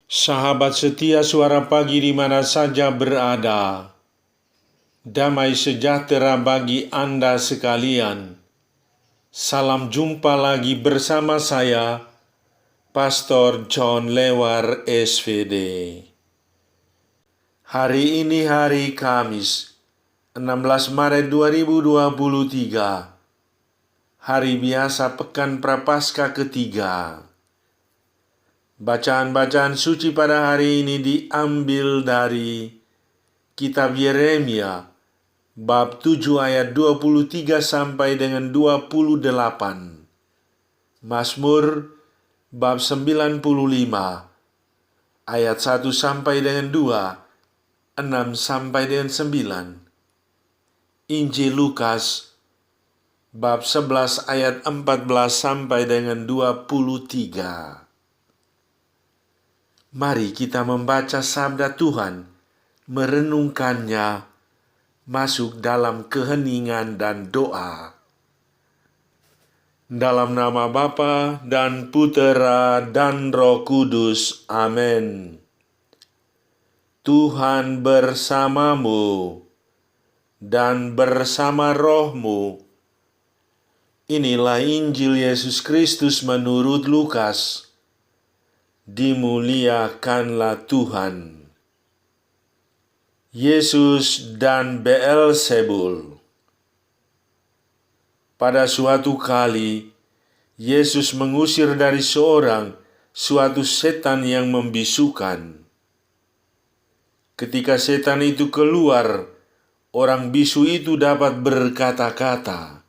Sahabat setia Suara Pagi di mana saja berada, damai sejahtera bagi Anda sekalian. Salam jumpa lagi bersama saya, Pastor John Lewar SVD. Hari ini hari Kamis, 16 Maret 2023, hari biasa Pekan Prapaskah ketiga. Bacaan-bacaan suci pada hari ini diambil dari Kitab Yeremia, bab 7 ayat 23 sampai dengan 28. Mazmur, bab 95, ayat 1 sampai dengan 2, 6 sampai dengan 9. Injil Lukas, bab 11 ayat 14 sampai dengan 23. Mari kita membaca sabda Tuhan, merenungkannya, masuk dalam keheningan dan doa. Dalam nama Bapa dan Putera dan Roh Kudus. Amin. Tuhan bersamamu dan bersama rohmu. Inilah Injil Yesus Kristus menurut Lukas. Dimuliakanlah Tuhan. Yesus dan Beelzebul. Pada suatu kali, Yesus mengusir dari suatu setan yang membisukan. Ketika setan itu keluar, orang bisu itu dapat berkata-kata.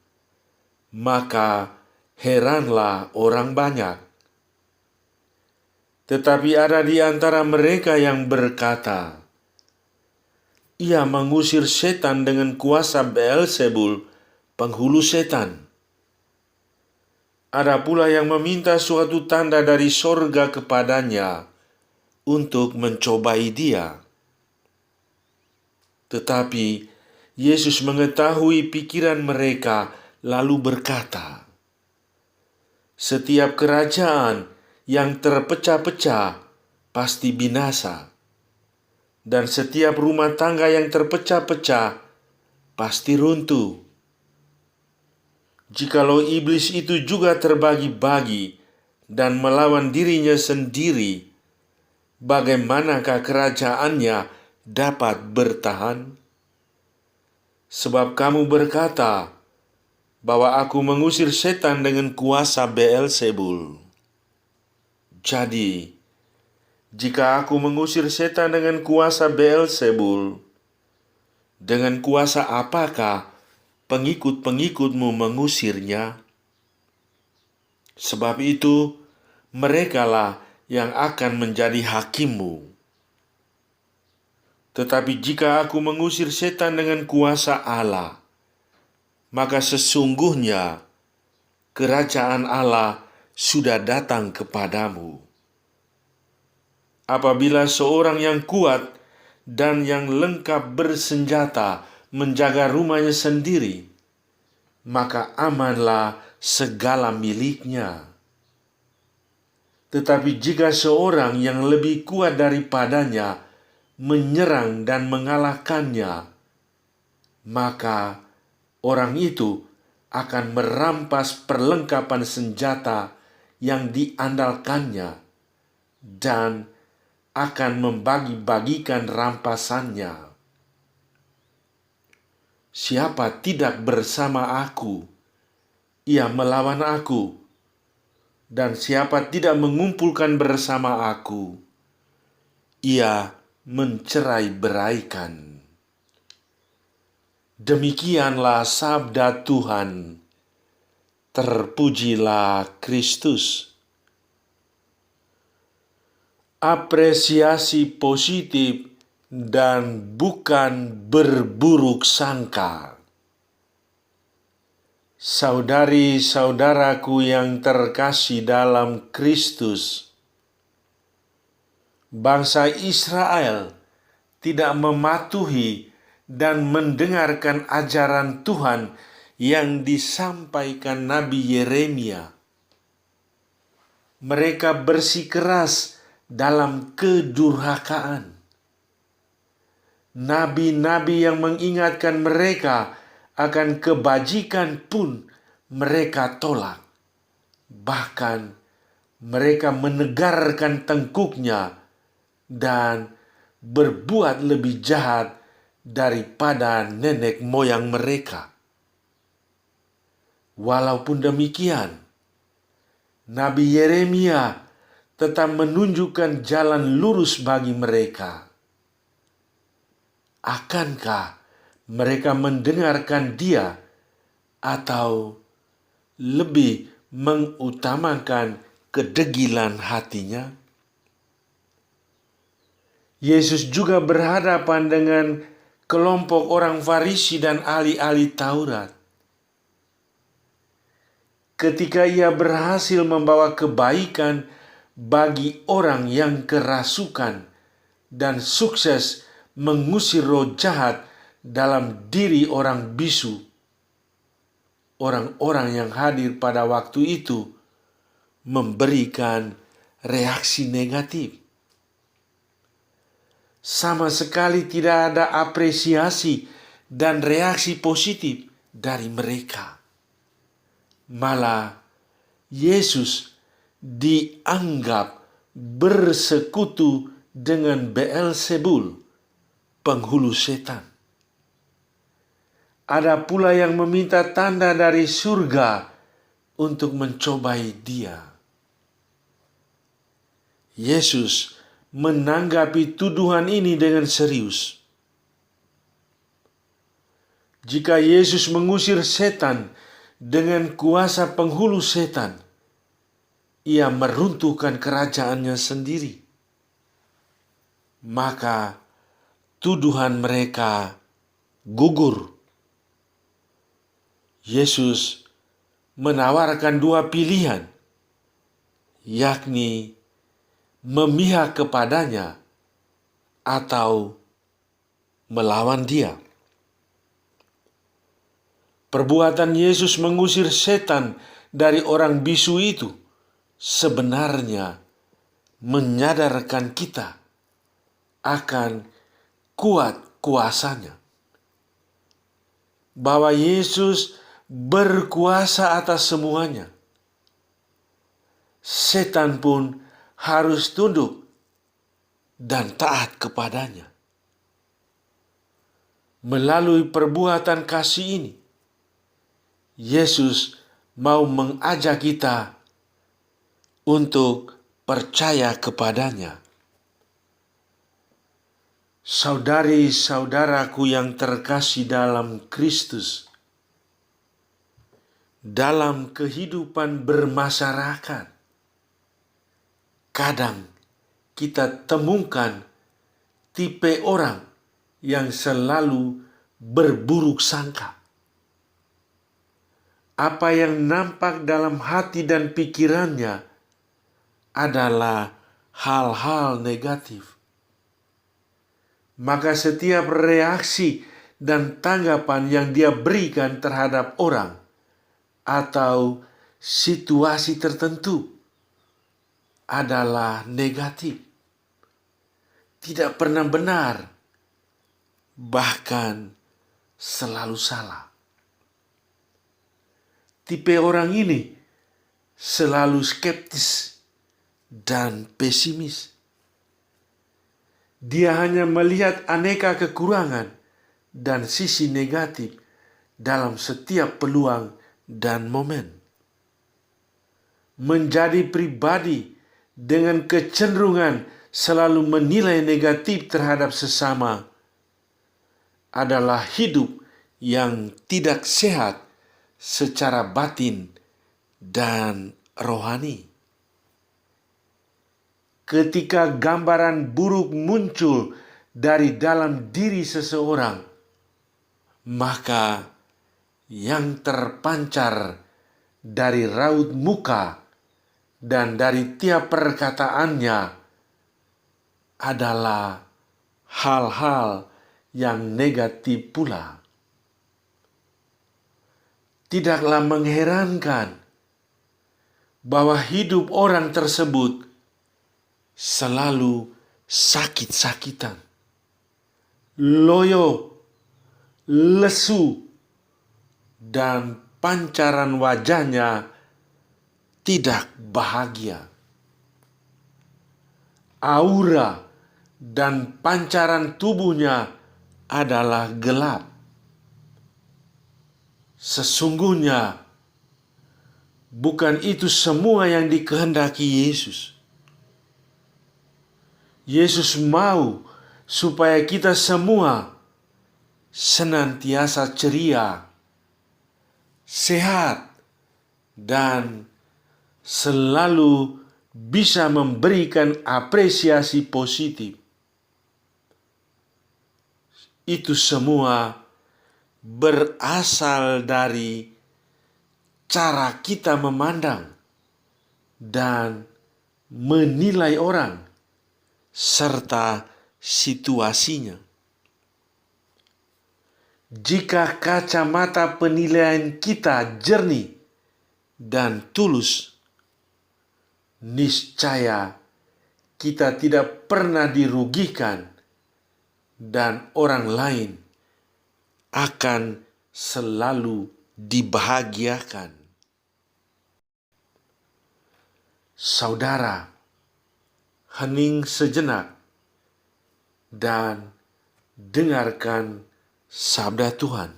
Maka heranlah orang banyak. Tetapi ada di antara mereka yang berkata, ia mengusir setan dengan kuasa Beelzebul, penghulu setan. Ada pula yang meminta suatu tanda dari sorga kepadanya untuk mencobai dia. Tetapi Yesus mengetahui pikiran mereka lalu berkata, setiap kerajaan yang terpecah-pecah pasti binasa, dan setiap rumah tangga yang terpecah-pecah pasti runtuh. Jikalau iblis itu juga terbagi-bagi dan melawan dirinya sendiri, bagaimanakah kerajaannya dapat bertahan? Sebab kamu berkata bahwa aku mengusir setan dengan kuasa Beelzebul. Jadi, jika aku mengusir setan dengan kuasa Beelzebul, dengan kuasa apakah pengikut-pengikutmu mengusirnya? Sebab itu, merekalah yang akan menjadi hakimmu. Tetapi jika aku mengusir setan dengan kuasa Allah, maka sesungguhnya kerajaan Allah sudah datang kepadamu. Apabila seorang yang kuat dan yang lengkap bersenjata menjaga rumahnya sendiri, maka amanlah segala miliknya. Tetapi jika seorang yang lebih kuat daripadanya menyerang dan mengalahkannya, maka orang itu akan merampas perlengkapan senjata yang diandalkannya dan akan membagi-bagikan rampasannya. Siapa tidak bersama aku, ia melawan aku, dan siapa tidak mengumpulkan bersama aku, ia mencerai-beraikan. Demikianlah sabda Tuhan. Terpujilah Kristus. Apresiasi positif dan bukan berburuk sangka. Saudari-saudaraku yang terkasih dalam Kristus, bangsa Israel tidak mematuhi dan mendengarkan ajaran Tuhan yang disampaikan Nabi Yeremia. Mereka bersikeras dalam kedurhakaan. Nabi-nabi yang mengingatkan mereka akan kebajikan pun mereka tolak. Bahkan mereka menegarkan tengkuknya dan berbuat lebih jahat daripada nenek moyang mereka. Walaupun demikian, Nabi Yeremia tetap menunjukkan jalan lurus bagi mereka. Akankah mereka mendengarkan dia atau lebih mengutamakan kedegilan hatinya? Yesus juga berhadapan dengan kelompok orang Farisi dan ahli-ahli Taurat. Ketika ia berhasil membawa kebaikan bagi orang yang kerasukan dan sukses mengusir roh jahat dalam diri orang bisu, orang-orang yang hadir pada waktu itu memberikan reaksi negatif. Sama sekali tidak ada apresiasi dan reaksi positif dari mereka. Malah Yesus dianggap bersekutu dengan Beelzebul, penghulu setan. Ada pula yang meminta tanda dari surga untuk mencobai dia. Yesus menanggapi tuduhan ini dengan serius. Jika Yesus mengusir setan dengan kuasa penghulu setan, ia meruntuhkan kerajaannya sendiri. Maka tuduhan mereka gugur. Yesus menawarkan dua pilihan, yakni memihak kepadanya atau melawan dia. Perbuatan Yesus mengusir setan dari orang bisu itu sebenarnya menyadarkan kita akan kuat kuasanya, bahwa Yesus berkuasa atas semuanya. Setan pun harus tunduk dan taat kepadanya. Melalui perbuatan kasih ini, Yesus mau mengajak kita untuk percaya kepadanya. Saudari-saudaraku yang terkasih dalam Kristus, dalam kehidupan bermasyarakat, kadang kita temukan tipe orang yang selalu berburuk sangka. Apa yang nampak dalam hati dan pikirannya adalah hal-hal negatif. Maka setiap reaksi dan tanggapan yang dia berikan terhadap orang atau situasi tertentu adalah negatif, tidak pernah benar, bahkan selalu salah. Tipe orang ini selalu skeptis dan pesimis. Dia hanya melihat aneka kekurangan dan sisi negatif dalam setiap peluang dan momen. Menjadi pribadi dengan kecenderungan selalu menilai negatif terhadap sesama adalah hidup yang tidak sehat secara batin dan rohani. Ketika gambaran buruk muncul dari dalam diri seseorang, maka yang terpancar dari raut muka dan dari tiap perkataannya adalah hal-hal yang negatif pula. Tidaklah mengherankan bahwa hidup orang tersebut selalu sakit-sakitan, loyo, lesu, dan pancaran wajahnya tidak bahagia. Aura dan pancaran tubuhnya adalah gelap. Sesungguhnya bukan itu semua yang dikehendaki Yesus. Yesus mau supaya kita semua senantiasa ceria, sehat, dan selalu bisa memberikan apresiasi positif. Itu semua berasal dari cara kita memandang dan menilai orang serta situasinya. Jika kacamata penilaian kita jernih dan tulus, niscaya kita tidak pernah dirugikan dan orang lain akan selalu dibahagiakan. Saudara, hening sejenak dan dengarkan sabda Tuhan.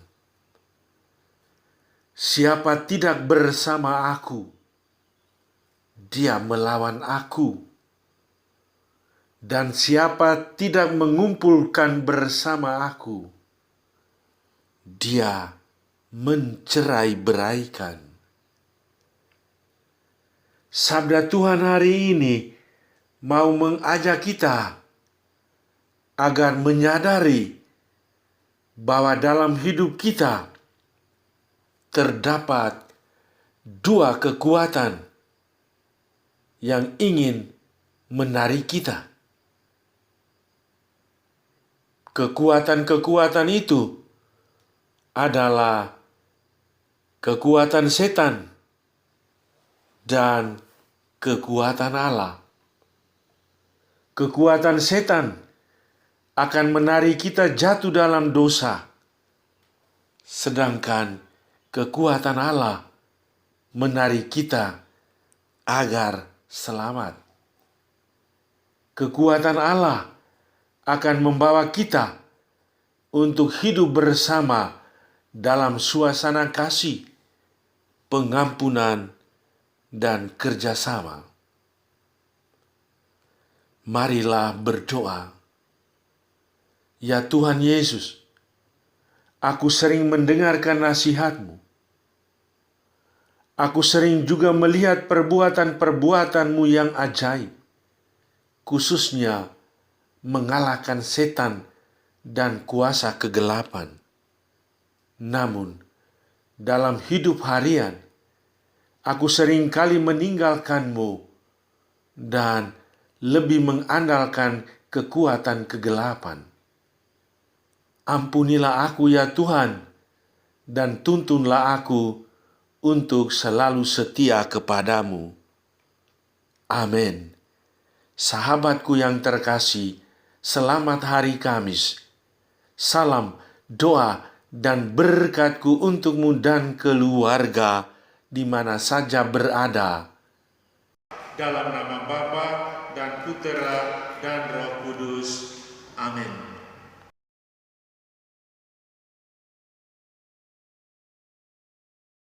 Siapa tidak bersama aku, dia melawan aku. Dan siapa tidak mengumpulkan bersama aku, dia mencerai-beraikan. Sabda Tuhan hari ini mau mengajak kita agar menyadari bahwa dalam hidup kita terdapat dua kekuatan yang ingin menarik kita. Kekuatan-kekuatan itu adalah kekuatan setan dan kekuatan Allah. Kekuatan setan akan menarik kita jatuh dalam dosa, sedangkan kekuatan Allah menarik kita agar selamat. Kekuatan Allah akan membawa kita untuk hidup bersama dalam suasana kasih, pengampunan, dan kerjasama. Marilah berdoa. Ya Tuhan Yesus, aku sering mendengarkan nasihat-Mu. Aku sering juga melihat perbuatan-perbuatan-Mu yang ajaib, khususnya mengalahkan setan dan kuasa kegelapan. Namun, dalam hidup harian, aku seringkali meninggalkan-Mu dan lebih mengandalkan kekuatan kegelapan. Ampunilah aku ya Tuhan, dan tuntunlah aku untuk selalu setia kepadamu. Amin. Sahabatku yang terkasih, selamat hari Kamis. Salam, doa, dan berkatku untukmu dan keluarga di mana saja berada. Dalam nama Bapa dan Putera dan Roh Kudus. Amin.